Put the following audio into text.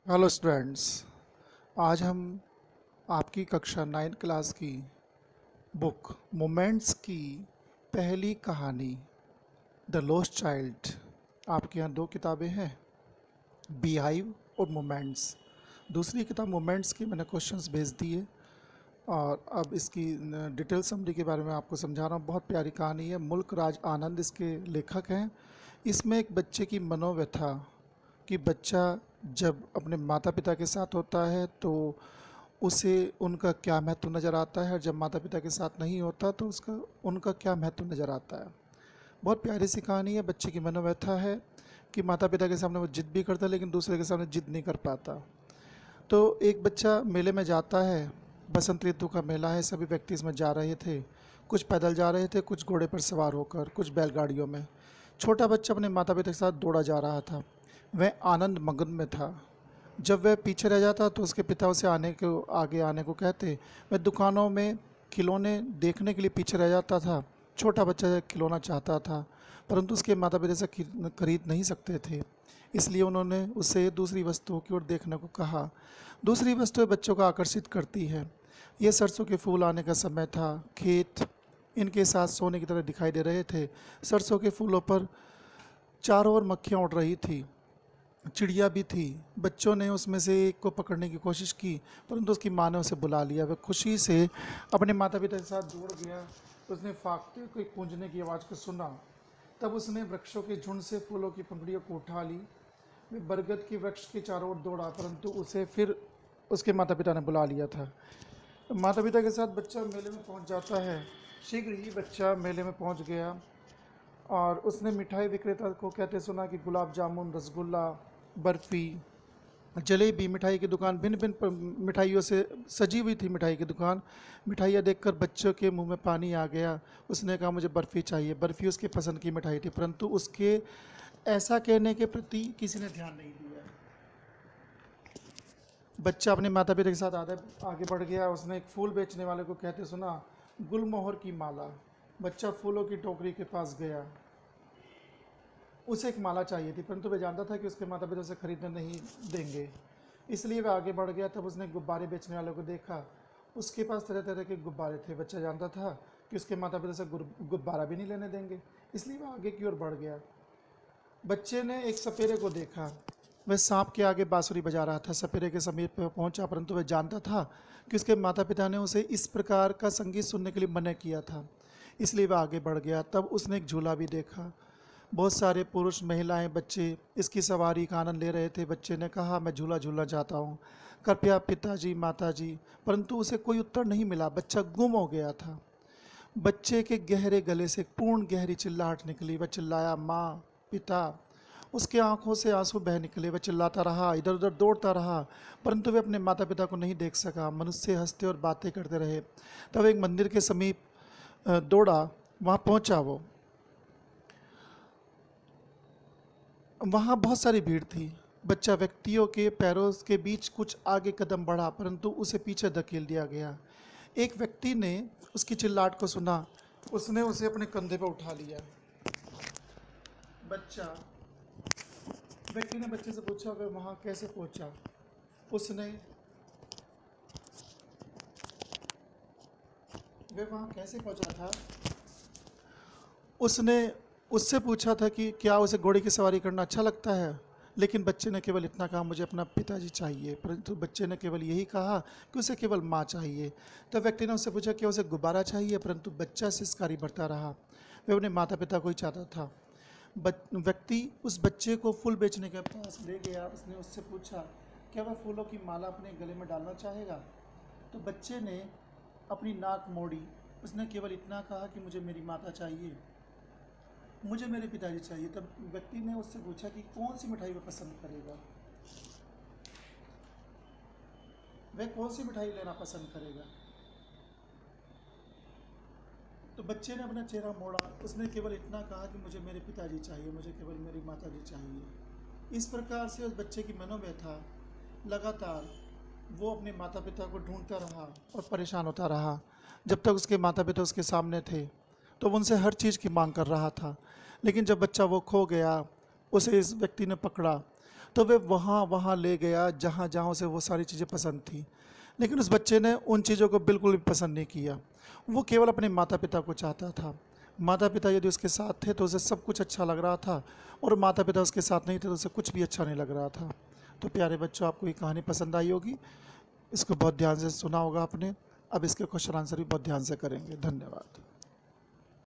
Hello students. आज हम आपकी कक्षा 9 क्लास की बुक मोमेंट्स की पहली कहानी द लॉस्ट चाइल्ड। आपके यहाँ दो किताबें हैं, बीहाइव और मोमेंट्स। दूसरी किताब मोमेंट्स की मैंने क्वेश्चंस भेज दिए और अब इसकी डिटेल समरी के बारे में आपको समझा रहा हूँ। बहुत प्यारी कहानी है। मुल्क राज आनंद इसके लेखक हैं। इसमें एक बच्चे की मनोव्यथा कि बच्चा जब अपने माता पिता के साथ होता है तो उसे उनका क्या महत्व नज़र आता है, और जब माता पिता के साथ नहीं होता तो उसका उनका क्या महत्व नज़र आता है। बहुत प्यारी सी कहानी है। बच्चे की मनोव्यथा है कि माता पिता के सामने वो जिद भी करता है लेकिन दूसरे के सामने जिद नहीं कर पाता। तो एक बच्चा मेले में जाता है। बसंत ऋतु का मेला है, सभी व्यक्ति इसमें जा रहे थे। कुछ पैदल जा रहे थे, कुछ घोड़े पर सवार होकर, कुछ बैलगाड़ियों में। छोटा बच्चा अपने माता पिता के साथ दौड़ा जा रहा था। वह आनंद मगन में था। जब वह पीछे रह जाता तो उसके पिता उसे आगे आने को कहते। वह दुकानों में खिलौने देखने के लिए पीछे रह जाता था। छोटा बच्चा खिलौना चाहता था परंतु उसके माता पिता से खरीद नहीं सकते थे, इसलिए उन्होंने उससे दूसरी वस्तुओं की ओर देखने को कहा। दूसरी वस्तुएं बच्चों को आकर्षित करती है। ये सरसों के फूल आने का समय था। खेत इनके साथ सोने की तरह दिखाई दे रहे थे। सरसों के फूलों पर चारों ओर मक्खियाँ उड़ रही थी, चिड़िया भी थी। बच्चों ने उसमें से एक को पकड़ने की कोशिश की परंतु उसकी माँ ने उसे बुला लिया। वह खुशी से अपने माता पिता के साथ दौड़ गया। उसने फाकते हुए गूंजने की आवाज़ को सुना। तब उसने वृक्षों के झुंड से फूलों की पंखुड़ियों को उठा ली। वह बरगद के वृक्ष के चारों ओर दौड़ा परंतु उसे फिर उसके माता पिता ने बुला लिया था। माता पिता के साथ बच्चा मेले में पहुंच जाता है। शीघ्र ही बच्चा मेले में पहुंच गया और उसने मिठाई विक्रेता को कहते सुना कि गुलाब जामुन, रसगुल्ला, बर्फ़ी, जलेबी, मिठाई की दुकान, भिन्न भिन्न मिठाइयों से सजी हुई थी। मिठाई की दुकान, मिठाइयाँ देखकर बच्चों के मुंह में पानी आ गया। उसने कहा मुझे बर्फ़ी चाहिए। बर्फ़ी उसके पसंद की मिठाई थी परंतु उसके ऐसा कहने के प्रति किसी ने ध्यान नहीं दिया। बच्चा अपने माता पिता के साथ आगे बढ़ गया। उसने एक फूल बेचने वाले को कहते सुना, गुलमोहर की माला। बच्चा फूलों की टोकरी के पास गया। उसे एक माला चाहिए थी परंतु वह जानता था कि उसके माता पिता उसे खरीदने नहीं देंगे, इसलिए वह आगे बढ़ गया। तब उसने गुब्बारे बेचने वाले को देखा। उसके पास तरह तरह के गुब्बारे थे। बच्चा जानता था कि उसके माता पिता से गुब्बारा भी नहीं लेने देंगे, इसलिए वह आगे की ओर बढ़ गया। बच्चे ने एक सपेरे को देखा। वह सांप के आगे बांसुरी बजा रहा था। सपेरे के समीप पहुंचा परंतु वह जानता था कि उसके माता पिता ने उसे इस प्रकार का संगीत सुनने के लिए मना किया था, इसलिए वह आगे बढ़ गया। तब उसने एक झूला भी देखा। बहुत सारे पुरुष, महिलाएं, बच्चे इसकी सवारी का आनंद ले रहे थे। बच्चे ने कहा मैं झूला झूलना चाहता हूँ, कृपया पिताजी, माताजी। परंतु उसे कोई उत्तर नहीं मिला। बच्चा गुम हो गया था। बच्चे के गहरे गले से एक पूर्ण गहरी चिल्लाहट निकली। वह चिल्लाया माँ, पिता। उसके आंखों से आंसू बह निकले। वह चिल्लाता रहा, इधर उधर दौड़ता रहा परंतु वह अपने माता पिता को नहीं देख सका। मनुष्य हंसते और बातें करते रहे। तब एक मंदिर के समीप दौड़ा। वहाँ पहुँचा वो। वहाँ बहुत सारी भीड़ थी। बच्चा व्यक्तियों के पैरों के बीच कुछ आगे कदम बढ़ा परंतु उसे पीछे धकेल दिया गया। एक व्यक्ति ने उसकी चिल्लाहट को सुना। उसने उसे अपने कंधे पर उठा लिया। बच्चा व्यक्ति ने बच्चे से पूछा वह वहाँ कैसे पहुँचा। उसने वह वहाँ कैसे पहुँचा था। उसने उससे पूछा था कि क्या उसे घोड़े की सवारी करना अच्छा लगता है, लेकिन बच्चे ने केवल इतना कहा मुझे अपना पिताजी चाहिए। परंतु बच्चे ने केवल यही कहा कि उसे केवल माँ चाहिए। तब व्यक्ति ने उससे पूछा क्या उसे गुब्बारा चाहिए, परंतु बच्चा सिसकारी बढ़ता रहा। वह अपने माता पिता को ही चाहता था। व्यक्ति उस बच्चे को फूल बेचने के पास ले गया। उसने उससे पूछा क्या वह फूलों की माला अपने गले में डालना चाहेगा। तो बच्चे ने अपनी नाक मोड़ी। उसने केवल इतना कहा कि मुझे मेरी माता चाहिए, मुझे मेरे पिताजी चाहिए। तब व्यक्ति ने उससे पूछा कि कौन सी मिठाई वह पसंद करेगा, वह कौन सी मिठाई लेना पसंद करेगा। तो बच्चे ने अपना चेहरा मोड़ा। उसने केवल इतना कहा कि मुझे मेरे पिताजी चाहिए, मुझे केवल मेरी माताजी चाहिए। इस प्रकार से उस बच्चे की मनोव्यथा लगातार वो अपने माता पिता को ढूंढता रहा और परेशान होता रहा। जब तक उसके माता पिता उसके सामने थे तो वो उनसे हर चीज़ की मांग कर रहा था। लेकिन जब बच्चा वो खो गया, उसे इस व्यक्ति ने पकड़ा तो वे वहाँ वहाँ ले गया जहाँ जहाँ उसे वो सारी चीज़ें पसंद थी। लेकिन उस बच्चे ने उन चीज़ों को बिल्कुल भी पसंद नहीं किया। वो केवल अपने माता पिता को चाहता था। माता पिता यदि उसके साथ थे तो उसे सब कुछ अच्छा लग रहा था, और माता पिता उसके साथ नहीं थे तो उसे कुछ भी अच्छा नहीं लग रहा था। तो प्यारे बच्चों, आपको ये कहानी पसंद आई होगी। इसको बहुत ध्यान से सुना होगा आपने। अब इसके क्वेश्चन आंसर भी बहुत ध्यान से करेंगे। धन्यवाद।